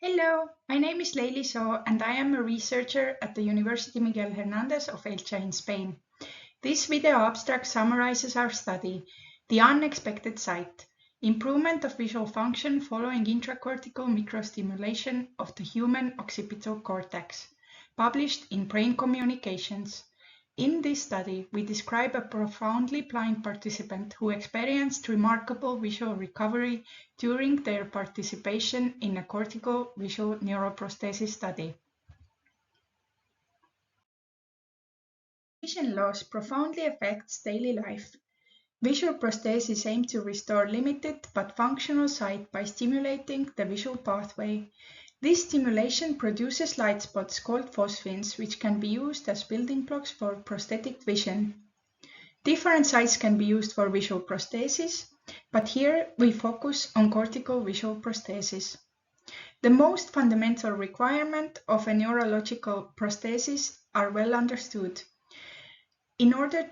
Hello, my name is Leili So and I am a researcher at the University Miguel Hernández of Elche in Spain. This video abstract summarizes our study, The Unexpected Sight, Improvement of Visual Function Following Intracortical Microstimulation of the Human Occipital Cortex, published in Brain Communications. In this study, we describe a profoundly blind participant who experienced remarkable visual recovery during their participation in a cortical visual neuroprosthesis study. Vision loss profoundly affects daily life. Visual prostheses aim to restore limited but functional sight by stimulating the visual pathway. This stimulation produces light spots called phosphins, which can be used as building blocks for prosthetic vision. Different sites can be used for visual prosthesis, but here we focus on cortical visual prosthesis. The most fundamental requirement of a neurological prosthesis are well understood. In order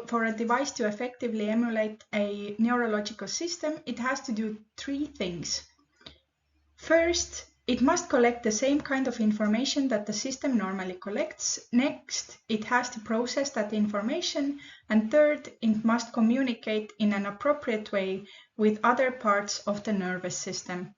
for a device to effectively emulate a neurological system, it has to do three things. First, it must collect the same kind of information that the system normally collects. Next, it has to process that information. And third, it must communicate in an appropriate way with other parts of the nervous system.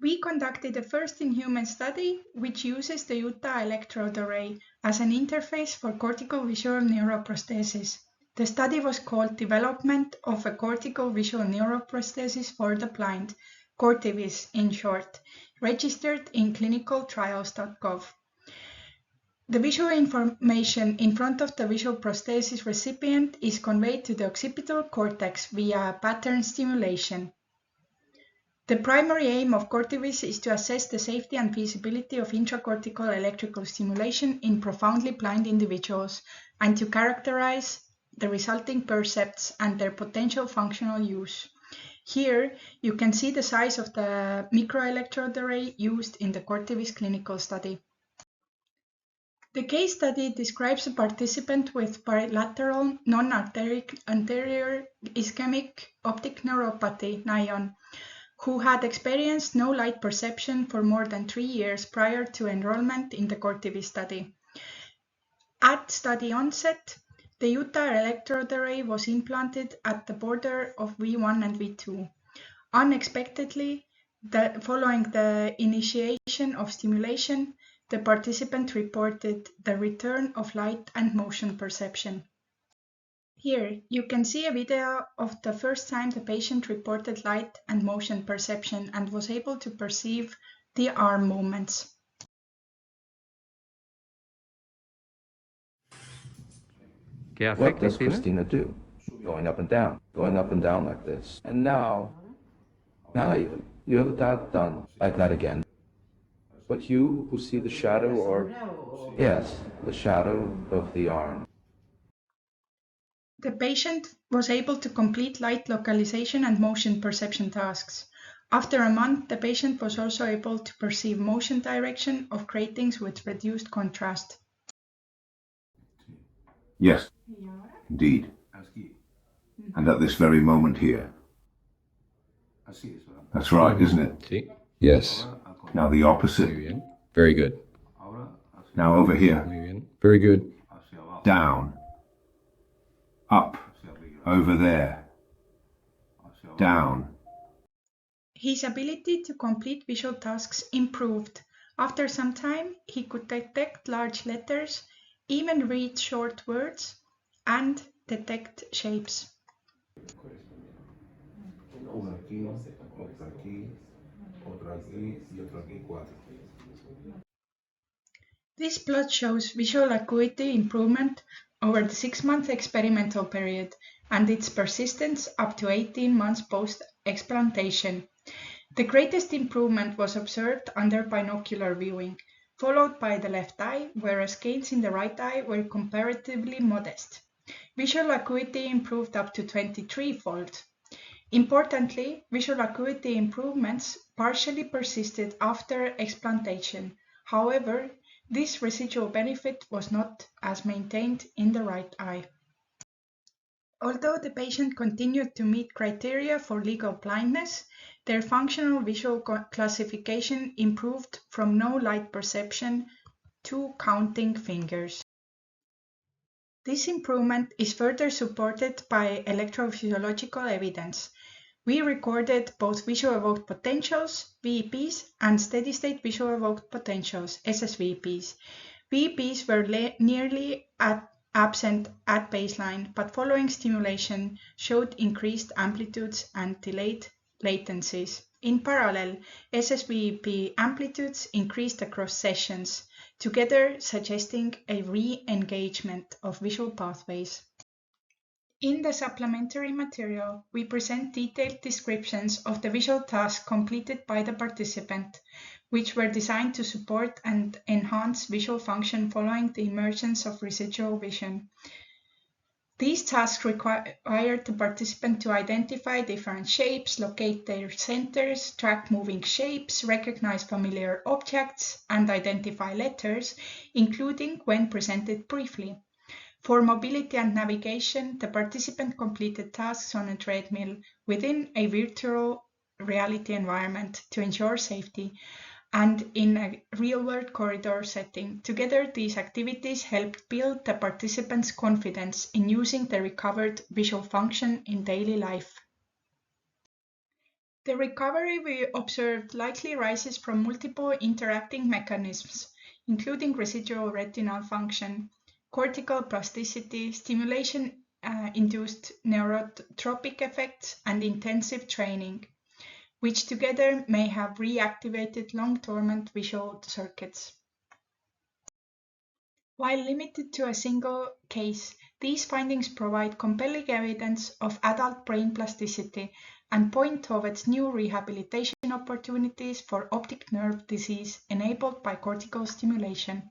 We conducted a first-in-human study which uses the Utah electrode array as an interface for cortical visual neuroprosthesis. The study was called Development of a Cortical Visual Neuroprosthesis for the Blind, CORTIVIS in short, registered in clinicaltrials.gov. The visual information in front of the visual prosthesis recipient is conveyed to the occipital cortex via pattern stimulation. The primary aim of CORTIVIS is to assess the safety and feasibility of intracortical electrical stimulation in profoundly blind individuals and to characterize the resulting percepts and their potential functional use. Here, you can see the size of the microelectrode array used in the CORTIVIS clinical study. The case study describes a participant with bilateral non-arteric anterior ischemic optic neuropathy, NION, who had experienced no light perception for more than 3 years prior to enrollment in the CORTIVIS study. At study onset, the Utah electrode array was implanted at the border of V1 and V2. Unexpectedly, following the initiation of stimulation, the participant reported the return of light and motion perception. Here, you can see a video of the first time the patient reported light and motion perception and was able to perceive the arm movements. What does Christina do? Going up and down like this. And now you have that done like that again. But you who see the shadow yes, the shadow of the arm. The patient was able to complete light localization and motion perception tasks. After a month, the patient was also able to perceive motion direction of gratings with reduced contrast. Yes, indeed. And at this very moment here. That's right, isn't it? See? Yes. Now the opposite. Muy bien. Very good. Now over here. Muy bien. Very good. Down. Up. Over there. Down. His ability to complete visual tasks improved. After some time, he could detect large letters, even read short words, and detect shapes. This plot shows visual acuity improvement over the 6-month experimental period and its persistence up to 18 months post-explantation. The greatest improvement was observed under binocular viewing, followed by the left eye, whereas gains in the right eye were comparatively modest. Visual acuity improved up to 23-fold. Importantly, visual acuity improvements partially persisted after explantation. However, this residual benefit was not as maintained in the right eye. Although the patient continued to meet criteria for legal blindness, their functional visual classification improved from no light perception to counting fingers. This improvement is further supported by electrophysiological evidence. We recorded both visual evoked potentials, VEPs, and steady-state visual evoked potentials, SSVPs. VEPs were nearly absent at baseline, but following stimulation showed increased amplitudes and delayed latencies. In parallel, SSVP amplitudes increased across sessions, together suggesting a re-engagement of visual pathways. In the supplementary material, we present detailed descriptions of the visual tasks completed by the participant, which were designed to support and enhance visual function following the emergence of residual vision. These tasks required the participant to identify different shapes, locate their centers, track moving shapes, recognize familiar objects, and identify letters, including when presented briefly. For mobility and navigation, the participant completed tasks on a treadmill within a virtual reality environment to ensure safety, and in a real-world corridor setting. Together, these activities helped build the participants' confidence in using the recovered visual function in daily life. The recovery we observed likely rises from multiple interacting mechanisms, including residual retinal function, cortical plasticity, stimulation-induced neurotropic effects, and intensive training, which together may have reactivated long-dormant visual circuits. While limited to a single case, these findings provide compelling evidence of adult brain plasticity and point towards new rehabilitation opportunities for optic nerve disease enabled by cortical stimulation.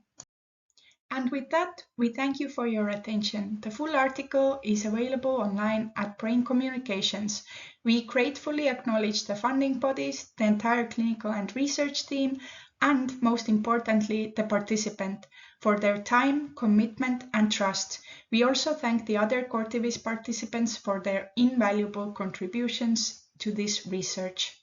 And with that, we thank you for your attention. The full article is available online at Brain Communications. We gratefully acknowledge the funding bodies, the entire clinical and research team, and most importantly, the participant for their time, commitment, and trust. We also thank the other Cortivis participants for their invaluable contributions to this research.